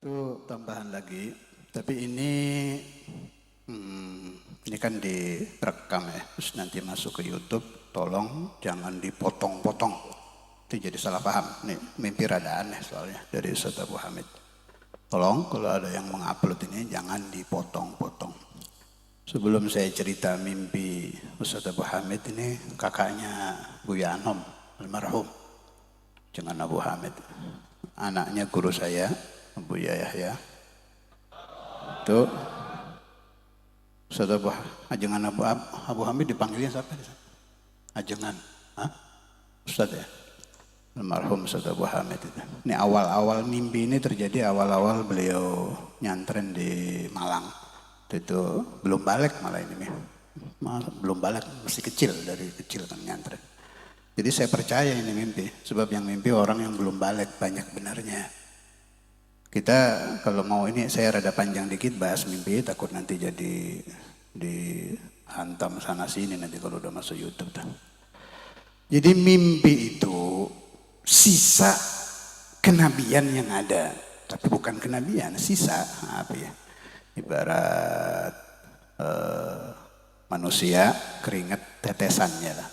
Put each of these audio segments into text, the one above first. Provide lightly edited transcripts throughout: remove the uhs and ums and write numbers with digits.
Itu tambahan lagi, tapi ini kan direkam ya, terus nanti masuk ke YouTube, tolong jangan dipotong-potong, itu jadi salah paham. Nih mimpi rada aneh soalnya dari Ustaz Abu Hamid. Tolong kalau ada yang mengupload ini jangan dipotong-potong. Sebelum saya cerita mimpi Ustaz Abu Hamid ini, kakaknya Buya Anom almarhum, jangan Abu Hamid, anaknya guru saya Buya Yahya. Itu Ustaz Abu Ajengan Abu Hamid dipanggilnya siapa? Ajengan, Ustaz ya, almarhum Ustaz Abu Hamid itu. Ini awal-awal mimpi ini terjadi awal-awal beliau nyantren di Malang. Itu belum balik malah ini, belum balik, masih kecil, dari kecil kan nyantren. Jadi saya percaya ini mimpi, sebab yang mimpi orang yang belum balik banyak benarnya. Kita kalau mau ini saya rada panjang dikit bahas mimpi, takut nanti jadi dihantam sana sini nanti kalau udah masuk YouTube. Jadi mimpi itu sisa kenabian yang ada, tapi bukan kenabian, sisa apa ya? Ibarat manusia keringat tetesannya lah,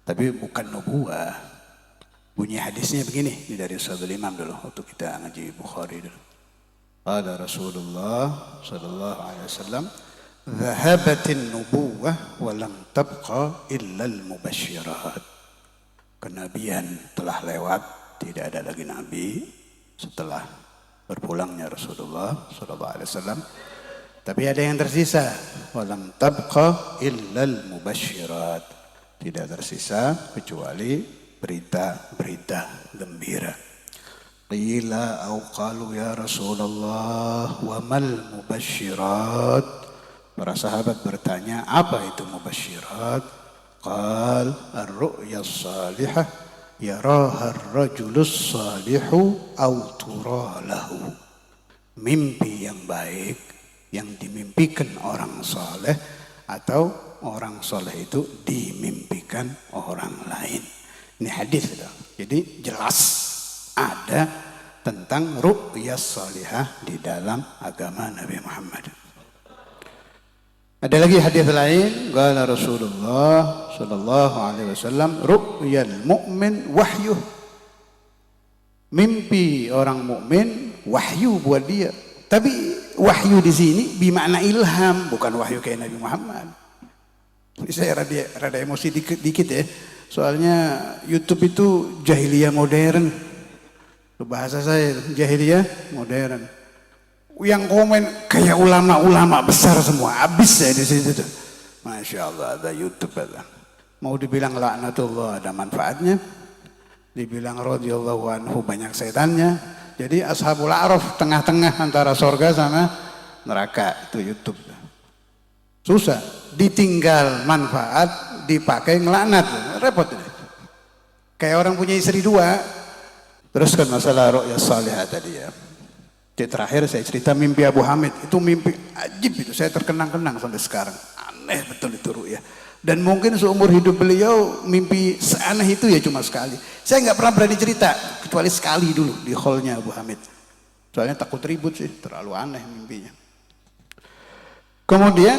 tapi bukan nubuah. Bunyi hadisnya begini, ini dari Ustadzul Imam dulu waktu kita ngaji Bukhari dulu. Qala Rasulullah sallallahu alaihi wasallam, "Dhahabatin nubuwah wa lam tabqa illa al-mubasysyirat." Kenabian telah lewat, tidak ada lagi nabi setelah berpulangnya Rasulullah sallallahu alaihi wasallam. Tapi ada yang tersisa, wa lam tabqa illa al-mubasysyirat. Tidak tersisa kecuali berita-berita gembira. Qila au qalu ya Rasulullah wa mal mubasysyirat. Para sahabat bertanya, apa itu mubasysyirat? Qal ar-ru'ya as-salihah yaraha ar-rajulus salihu au tura lahu. Mimpi yang baik yang dimimpikan orang saleh atau orang saleh itu dimimpikan orang lain. Ini hadis sudah. Jadi jelas ada tentang ru'yah salihah di dalam agama Nabi Muhammad. Ada lagi hadis lain, qala Rasulullah sallallahu alaihi wasallam, ru'yal mu'min wahyu. Mimpi orang mukmin wahyu buat dia. Tapi wahyu di sini bermakna ilham, bukan wahyu kayak Nabi Muhammad. Ini saya rada emosi dikit ya. Soalnya YouTube itu jahiliyah modern. Bahasa saya jahiliyah modern. Yang komen kayak ulama-ulama besar semua. Habis saya di situ tuh. Masya Allah ada YouTube ada. Mau dibilang laknatullah ada manfaatnya. Dibilang radhiyallahu anhu banyak setannya. Jadi ashabul a'raf tengah-tengah antara sorga sama neraka itu YouTube. Susah. Ditinggal manfaat dipakai ngelaknat, repot ini. Kayak orang punya istri dua. Teruskan masalah ru'yah salihah tadi ya. Jadi terakhir saya cerita mimpi Abu Hamid. Itu mimpi ajib itu, saya terkenang-kenang sampai sekarang. Aneh betul itu ru'yah. Dan mungkin seumur hidup beliau mimpi seaneh itu ya cuma sekali. Saya nggak pernah berani cerita kecuali sekali dulu di hallnya Abu Hamid. Soalnya takut ribut sih, terlalu aneh mimpinya. Kemudian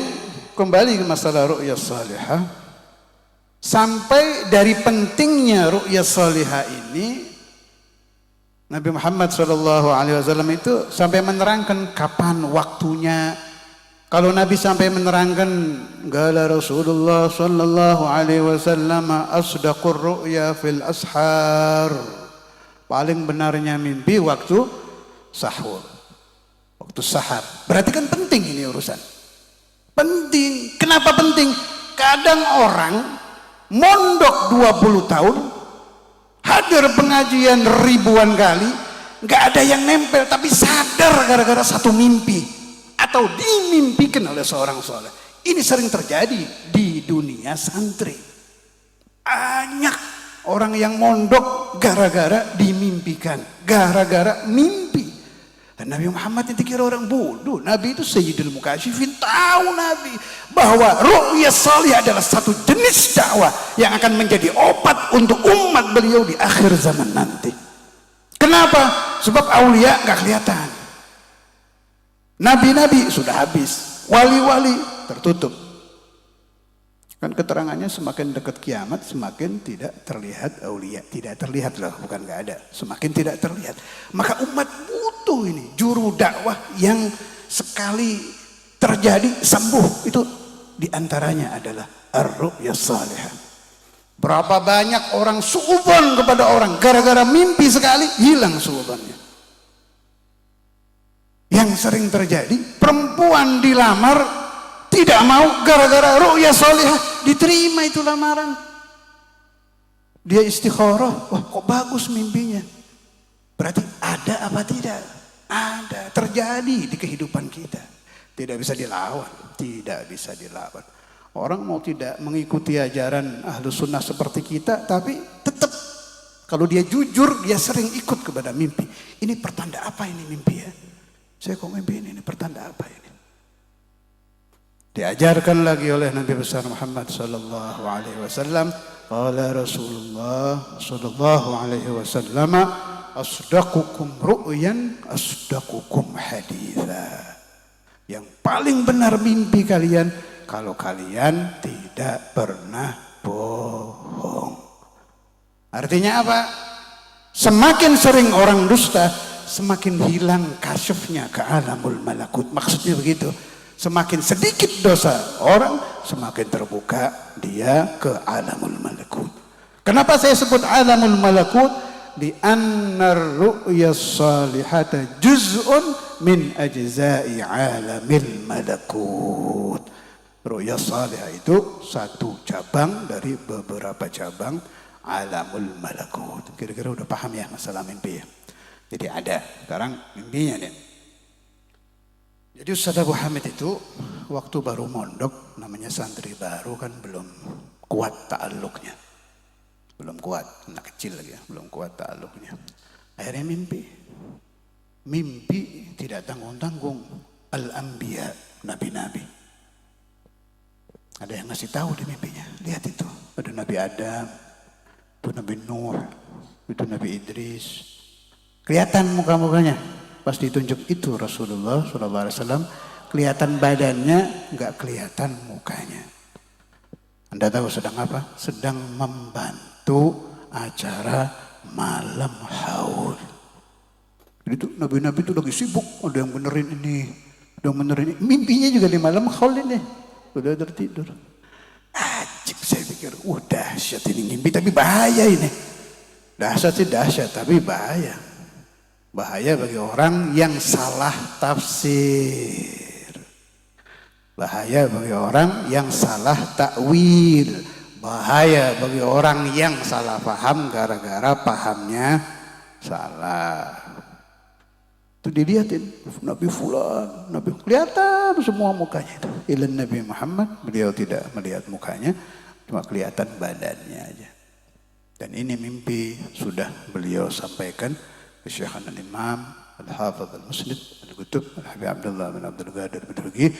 kembali ke masalah ru'yah salihah. Sampai dari pentingnya ru'yah salihah ini, Nabi Muhammad SAW itu sampai menerangkan kapan waktunya. Kalau Nabi sampai menerangkan, qala Rasulullah sallallahu alaihi wasallam, asdaqur ru'ya fil ashar. Paling benarnya mimpi waktu sahur, waktu sahar. Berarti kan penting ini urusan. Penting. Kenapa penting? Kadang orang mondok 20 tahun, hadir pengajian ribuan kali, nggak ada yang nempel, tapi sadar gara-gara satu mimpi atau dimimpikan oleh seorang soleh. Ini sering terjadi di dunia santri. Banyak orang yang mondok gara-gara dimimpikan, gara-gara mimpi. Dan Nabi Muhammad itu kira orang bodoh. Nabi itu Sayyidul Mukasyifin, tahu Nabi bahwa ru'yah salihah adalah satu jenis dakwah yang akan menjadi obat untuk umat beliau di akhir zaman nanti. Kenapa? Sebab aulia nggak kelihatan. Nabi-nabi sudah habis, wali-wali tertutup. Kan keterangannya semakin dekat kiamat semakin tidak terlihat aulia. Tidak terlihat loh, bukan nggak ada. Semakin tidak terlihat. Maka umat butuh ini juru dakwah yang sekali terjadi sembuh. Itu diantaranya adalah ar-ru'ya salihah. Berapa banyak orang suudzon kepada orang gara-gara mimpi sekali hilang suudzonnya. Yang sering terjadi perempuan dilamar tidak mau gara-gara ru'ya salihah, diterima itu lamaran. Dia istikharah, wah kok bagus mimpinya. Berarti ada apa tidak? Ada, terjadi di kehidupan kita. Tidak bisa dilawan, tidak bisa dilawan. Orang mau tidak mengikuti ajaran Ahlus Sunnah seperti kita, tapi tetap kalau dia jujur, dia sering ikut kepada mimpi. Ini pertanda apa ini mimpi ya? Saya kok mimpi ini pertanda apa ini? Diajarkan lagi oleh Nabi besar Muhammad sallallahu alaihi wasallam, qala Rasulullah sallallahu alaihi wasallam, asdaqukum ru'yan asdaqukum haditha. Yang paling benar mimpi kalian kalau kalian tidak pernah bohong. Artinya apa? Semakin sering orang dusta, semakin hilang kasyufnya ke alamul malakut. Maksudnya begitu. Semakin sedikit dosa orang, semakin terbuka dia ke alamul malakut. Kenapa saya sebut alamul malakut? Di annar ru'ya salihata juz'un min ajza'i alamil malakut. Ru'ya salihah itu satu cabang dari beberapa cabang alamul malakut. Kira-kira udah paham ya masalah mimpi ya? Jadi ada, sekarang mimpinya nih. Jadi Ustaz Abu Hamid itu waktu baru mondok, namanya santri baru kan belum kuat ta'alluqnya. Belum kuat, anak kecil lagi ya, belum kuat ta'alluqnya. Akhirnya mimpi. Mimpi tidak tanggung-tanggung al-anbiya, nabi-nabi. Ada yang ngasih tahu di mimpinya, lihat itu. Ada Nabi Adam, itu Nabi Nuh, itu Nabi Idris. Kelihatan muka-mukanya. Pas ditunjuk itu Rasulullah SAW, kelihatan badannya, nggak kelihatan mukanya. Anda tahu sedang apa? Sedang membantu acara malam haul. Jadi itu nabi-nabi itu lagi sibuk, ada yang benerin ini, ada yang benerin ini. Mimpinya juga di malam haul ini, udah tertidur. Ajib, saya pikir, dahsyat ini mimpi, tapi bahaya ini. Dahsyat sih dahsyat, tapi bahaya. Bahaya bagi orang yang salah tafsir. Bahaya bagi orang yang salah takwil. Bahaya bagi orang yang salah paham gara-gara pahamnya salah. Itu dilihatin Nabi Fulan, Nabi kelihatan semua mukanya itu. Ilan Nabi Muhammad, beliau tidak melihat mukanya, cuma kelihatan badannya aja. Dan ini mimpi sudah beliau sampaikan ke Syekhana Imam Al-Hafadz Al-Musnid Al-Qutub Al-Habib Abdullah bin Abdul Qadir Bidurgi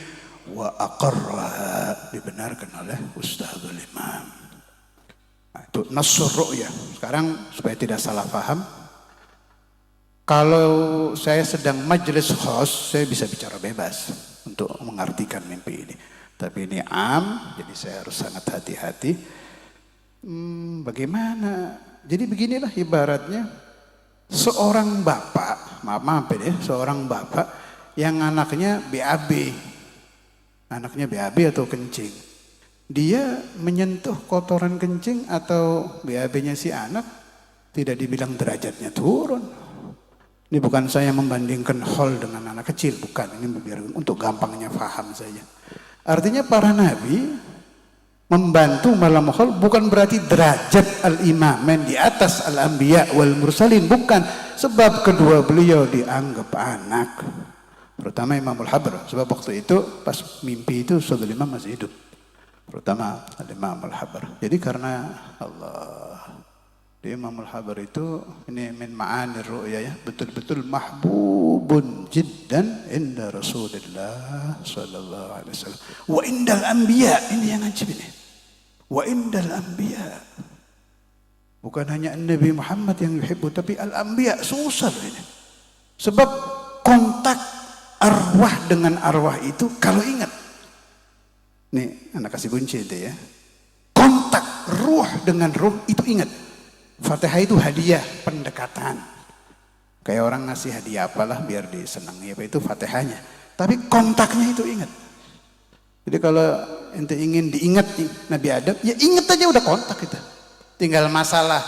wa aqarraha, dibenarkan oleh Ustadzul Imam. Nah, itu nassur ru'ya. Sekarang supaya tidak salah paham, kalau saya sedang majelis khos, saya bisa bicara bebas untuk mengartikan mimpi ini. Tapi ini am, jadi saya harus sangat hati-hati. Bagaimana? Jadi beginilah ibaratnya. Seorang bapak, maaf ya, seorang bapak yang anaknya BAB. Anaknya BAB atau kencing. Dia menyentuh kotoran kencing atau BAB-nya si anak, tidak dibilang derajatnya turun. Ini bukan saya membandingkan haul dengan anak kecil, bukan. Ini biar untuk gampangnya paham saja. Artinya para nabi membantu malam haul bukan berarti derajat al-imamen di atas al-anbiya wal mursalin, bukan. Sebab kedua beliau dianggap anak, terutama Imamul Habr. Sebab waktu itu pas mimpi itu Ustadzul Imam masih hidup, terutama Imamul Habr. Jadi karena Allah, di Imamul Habr itu ini min ma'anir ru'ya ya, betul-betul mahbubun jiddan inda Rasulullah sallallahu alaihi wasallam wa indal anbiya. Ini yang ajib ini. Wa indal anbiya. Bukan hanya Nabi Muhammad yang yuhibbu, tapi al-anbiya susah ini. Sebab kontak arwah dengan arwah itu kalau ingat. Nih, anak kasih kunci itu ya. Kontak ruh dengan ruh itu ingat. Fatihah itu hadiah pendekatan. Kayak orang ngasih hadiah apalah biar disenangi apa itu Fatihahnya. Tapi kontaknya itu ingat. Jadi kalau ente ingin diingat Nabi Adam, ya ingat aja udah kontak kita. Tinggal masalah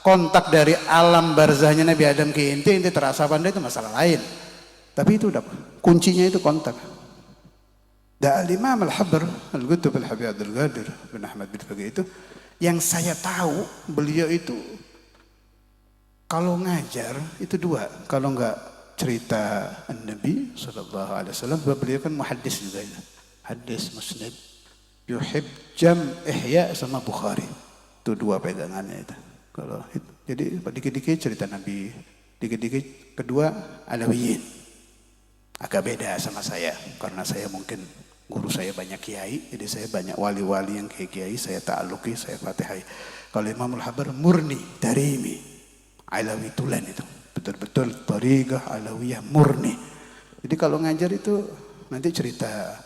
kontak dari alam barzahnya Nabi Adam ke ente terasa pandai itu masalah lain. Tapi itu udah kuncinya itu kontak. Al-Imam Al-Habr Al-Qutb Al-Habib Abdul Qadir bin Ahmad bin Faqih itu yang saya tahu beliau itu kalau ngajar itu dua, kalau enggak cerita Nabi sallallahu alaihi wasallam, beliau kan muhaddis juga itu. Hadis musnad, yuhib jam ihya sama Bukhari. Itu dua pegangannya itu. Kalau itu. Jadi dikit-dikit cerita Nabi, dikit-dikit kedua Alawiyin. Agak beda sama saya karena saya mungkin guru saya banyak kiai, jadi saya banyak wali-wali yang kiai saya ta'aluki, saya fatihai. Kalau Imamul Habr murni, darimi, Alawi tulen itu, betul-betul tariqah Alawiyah murni. Jadi kalau ngajar itu nanti cerita.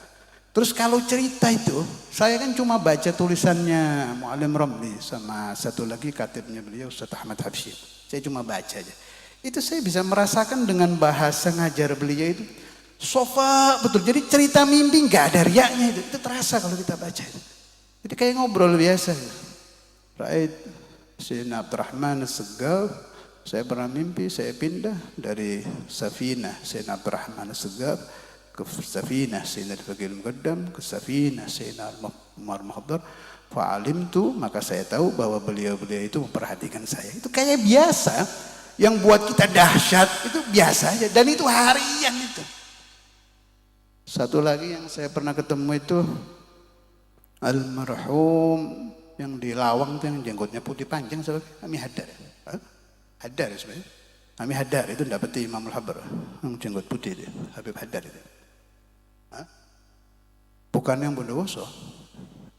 Terus kalau cerita itu, saya kan cuma baca tulisannya Mu'alim Ramli sama satu lagi katibnya beliau Ustaz Ahmad Habsyi. Saya cuma baca aja. Itu saya bisa merasakan dengan bahasa ngajar beliau itu sofa betul. Jadi cerita mimpi nggak ada riaknya itu terasa kalau kita baca itu. Jadi kayak ngobrol biasa. Raid Sayyidina Abdurrahman As-Segaf, saya pernah mimpi saya pindah dari Safinah Sayyidina Abdurrahman As-Segaf ke Safinah Sayyidina Al-Faqih Al-Muqaddam ke Safinah Sayyidina Umar Muhaddar. Fa'alimtu, maka saya tahu bahwa beliau-beliau itu memperhatikan saya. Itu kayak biasa. Yang buat kita dahsyat itu biasa aja. Dan itu harian itu. Satu lagi yang saya pernah ketemu itu almarhum yang di Lawang itu yang jenggotnya putih panjang sebagai Ami Haddar. Haddar sebenarnya. Ami Haddar itu dapati Imamul Habr yang jenggot putih itu, Habib Haddar itu. Bukan yang Bondowoso.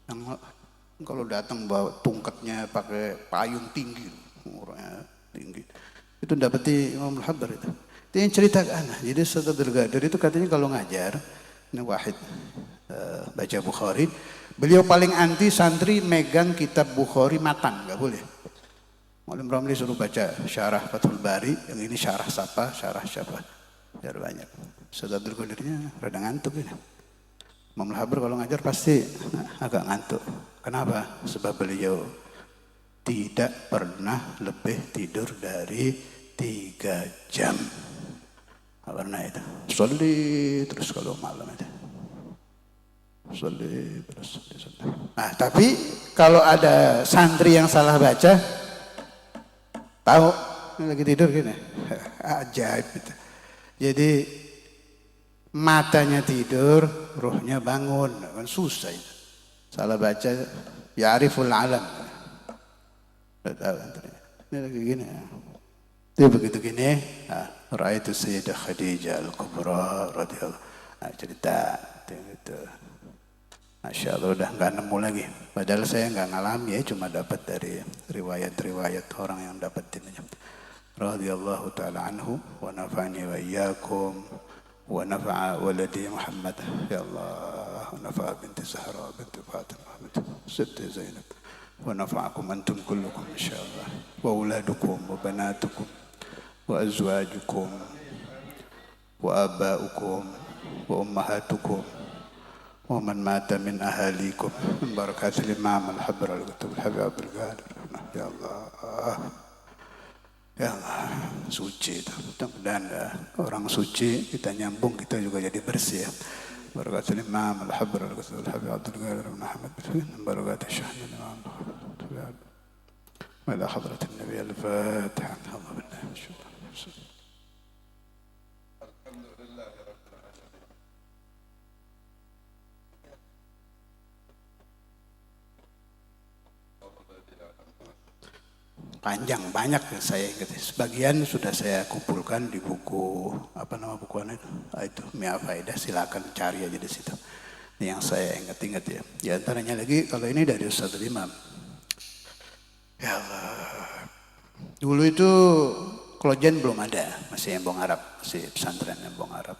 Yang kalau datang bawa tungkatnya pakai payung tinggi, orangnya tinggi. Itu dapati Imamul Habr itu. Itu yang cerita ke anak. Jadi Ustaz Abdul Qadir itu katanya kalau ngajar, ini wahid baca Bukhari, beliau paling anti santri megang kitab Bukhari matan, nggak boleh. Mu'alim Ramli suruh baca syarah Fathul Bari, yang ini syarah siapa, biar banyak. Ustaz Abdul Qadirnya rada ngantuk ini. Imamul Habr kalau ngajar pasti agak ngantuk. Kenapa? Sebab beliau tidak pernah lebih tidur dari 3 jam. Nggak pernah itu. Sholli terus kalau malam itu. Sholli terus. Nah tapi kalau ada santri yang salah baca, tahu ini lagi tidur gini, ajaib itu. Jadi matanya tidur, ruhnya bangun, kan susah itu. Salah baca, ya'riful alam. Ini lagi gini. Dia begitu gini, ra'aitu Sayyidah Khadijah Al-Kubra radhiyallahu anha, cerita gitu. Masya Allah udah nggak nemu lagi. Padahal saya nggak ngalami ya, cuma dapat dari riwayat-riwayat orang yang dapetin aja. Radhiyallahu ta'ala anhu wa nafa'ani wa iyyakum wa nafa'a waladi Muhammad ya Allah wa nafa'a binti Zahra binti Fatimah binti Siti Zainab wa nafa'akum antum kullukum insyaallah wa uladukum wa banatukum wa azwajukum wa aba'ukum wa ummahatukum wa man mata min ahalikum min barakatil Imam Al-Habr Al-Qutb Al-Habib Abdul Qadir ya Allah. Ya Allah, suci itu. Mudah-mudahan orang suci kita nyambung, kita juga jadi bersih ya. Barakatul Imam Al-Habr Al-Qutb Al-Habib Abdul Qadir bin Ahmad bin barakatul Syekh Imam Al-Habib wa ila hadratin Nabi Al-Fatiha. Allah billahi panjang banyak yang saya ingat. Sebagian sudah saya kumpulkan di buku apa nama bukuan itu Mia Faidah, silakan cari aja di situ. Ini yang saya ingat-ingat ya. Di antaranya lagi kalau ini dari Ustaz Imam. Ya Allah. Dulu itu Klojen belum ada, masih Embong Arab, masih pesantren Embong Arab.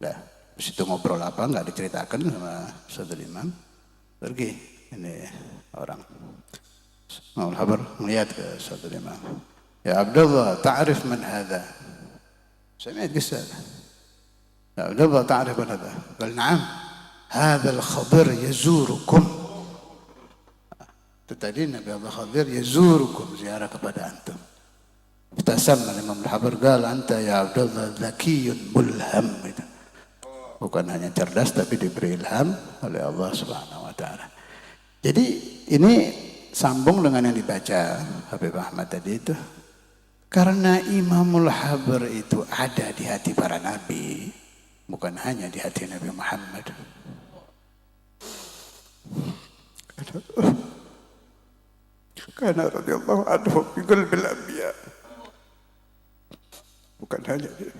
Dah, situ ngobrol apa nggak diceritakan sama satu imam. Pergi ini orang Imam Al-Habar melihat ke satu imam. Ya Abdullah, ta'rif man hadha? سمعت قصة يا عبد الله تعرف هذا؟ قال نعم هذا الخضر يزوركم. Tadi Nabi Allah Khadir yazurukum, ziarah kepada antum. Ibtasamma Imam Al-Habar qala anta ya Abdullah zakiyun mulham. Bukan hanya cerdas tapi diberi ilham oleh Allah Subhanahu wa taala. Jadi ini sambung dengan yang dibaca Habib Ahmad tadi itu. Karena Imamul Habar itu ada di hati para nabi, bukan hanya di hati Nabi Muhammad. Karena radhiyallahu anhu fi qalbil anbiya. Bukan hanya dia.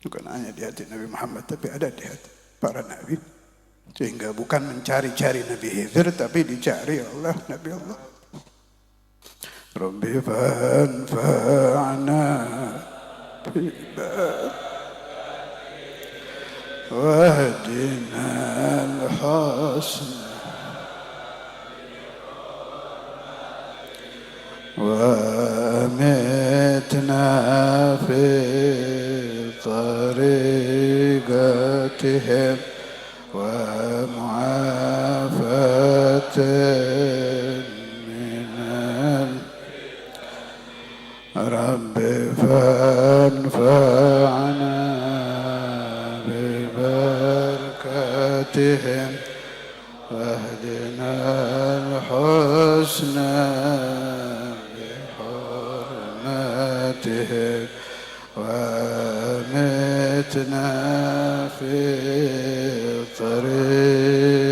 Bukan hanya di hati Nabi Muhammad, tapi ada di hati para nabi. Sehingga bukan mencari-cari Nabi Khidir, tapi dicari oleh Nabi Allah. Rabbi fanfa'na bima wahdina al-husna وأمتنا في طريقتهم ومعافاة من رب فانفعنا ببركاتهم واهدنا الحسنى بحرماتهم وامتنا في طريقتهم